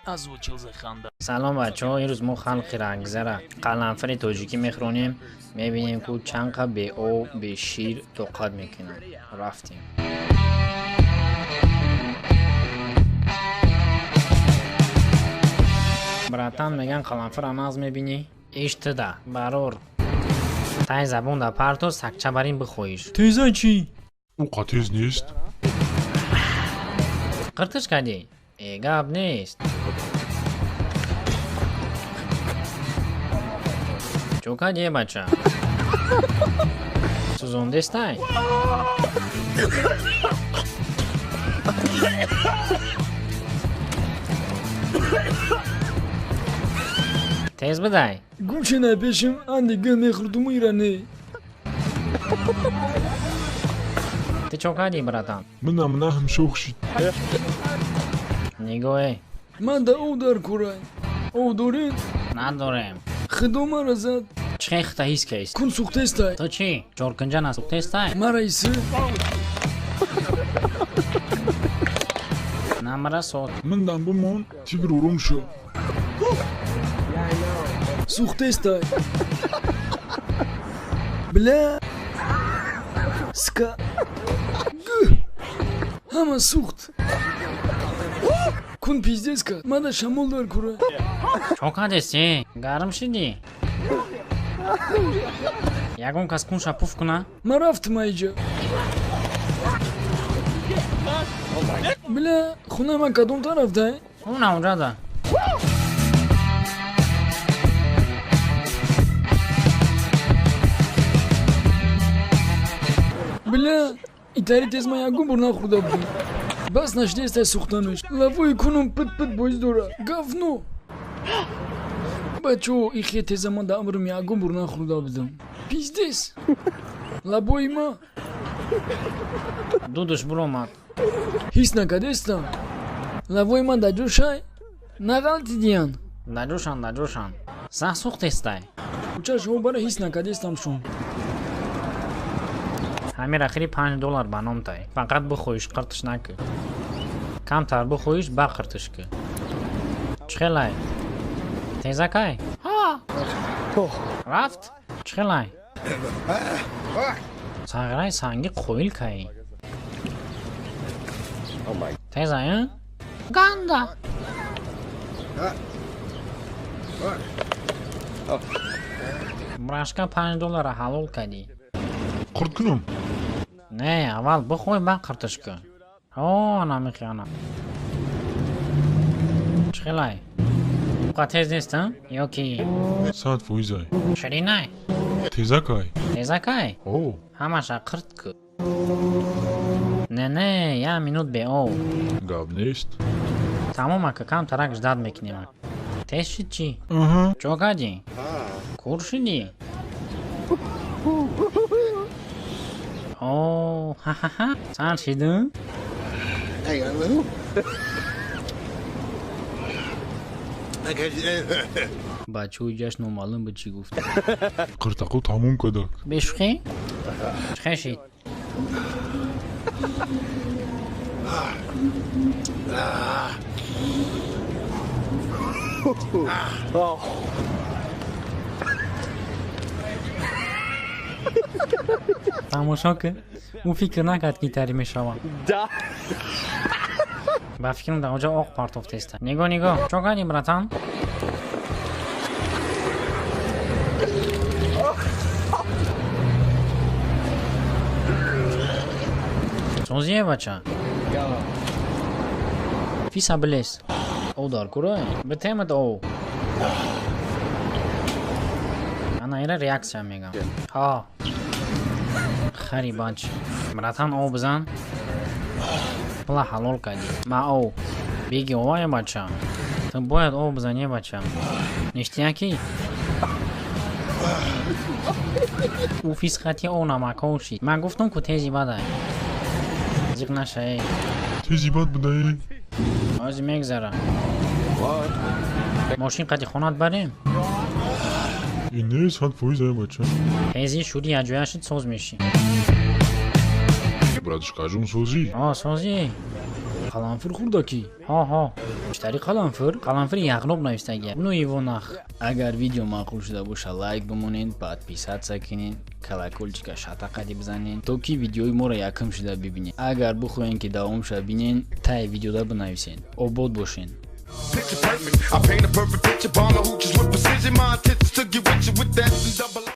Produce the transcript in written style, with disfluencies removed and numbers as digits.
озвучил за ханда. سلام بچه ها، این روز ما خلق رنگزره قلنفر تاجیکی میخونیم. میبینیم که چند قبل به او به شیر توقت میکنن. رفتیم. براتان میگن قلنفر مغز میبینی؟ اشتده برار تای زبون در پرتو سکچه بریم بخویش. تیزه چی؟ او قطیز نیست؟ قرتش کردی؟ گب نیست. چوکا دیه بچه سوزونده استای تیز بدای گوشه نپیشم اندیگه میخوردم ایرانه. تی چوکا دی براتان من هم شوخ شید. نگوه من دا او دار کرای او دارین ندارم. خدو مرا زد چه خیخته هیست که است؟ کن سوخته استای تو چی؟ جورکنجا نسوخته استای؟ مرا ایسه نمره سوت من دم بمون تیگر روم شو. سوخته استای بله سکا گه همه سوخت کن پیزدیز که من دا شمول دار کرای چوکا دستی؟ گرم شدی؟ یکون کس کن شپوف کنه؟ من رفتم ایجا بله خونه من کدوم طرف ده؟ اون اونجا ده. بله ایتاری تیز من یکون برنا خورده بودم بس نشده است سوختنش لفوی کنم پت پت بایز داره گفنو بچه ای خیلی تیز من دا امرم یکون برنا خورده بودم پیزدیس لبوی ما دودش برو مات هیس نکده استم لبوی من دا جوشای نغلطی دیان نجوشان سه سوخت استای اوچه شما برای هیس نکده استم شون همین اخیری $5 بنام تای فقط بخویش قرتش نکه کم تر بخویش با قرتش که چخلای تیزه کای رفت چخلای ساغرای سنگی خویل کای تیزه ها گنده براشکا $5 حلال کدی قرد کنم. نه اول بخوی با قرتش که نمیخیانه چخلای اوقات تیز نیستم یا کی ساعت فویزای. شدی نه تیزه کای. تیزه کای او همش قرد که نه یه مینوت به او گاب نیست. تمام که کم ترکش داد میکنیم تیز شد چی؟ چوکا دی کور شدی؟ اوه ها ها ها سال شدون؟ بچه های جشن و معلوم به چی گفت قرتقو تموم کدک. بشخی؟ چخه شید؟ تماشا که او فکر نکرد که تری میشوه با فکرم در اونجا آق پارتوف تسته نگاه چو کردی براتان؟ سوزیه بچه فیسا بلیس او دار کرای به تیمت او انا ایره ریاکسیا میگم خری بچ براتان او بزن بلا حلال کردی ما او بیگی اوه بچه تو باید او بزنی بچه نشتی کی او فیس خطی او نمکه شید من گفتم که تیزی بده زیق نشه تیزی باد بدهی؟ آزی میگذره ماشین قدی خونات بریم این نیست ساعت فویزای بچه. تیزی شدی یا جویا شد سوز میشی Братушка, а жун созі? О, созі қаланфыр хурдаки. ها مشتری قلنفر یغنوب نویستگی نو ایوانخ. اگر ویدیو معقول شده باشه لایک بمونین، подписаться کنین، کلاکولچیکا شتاقی بزنین تا کی ویدیوی ما را یکم شده ببینین. اگر بخواین که دوام شه ببینین تای ویدیو را بنویسین. آباد باشین. Picture perfect. I paint a perfect picture. Baller who just with precision. My intentions to get with you with that double.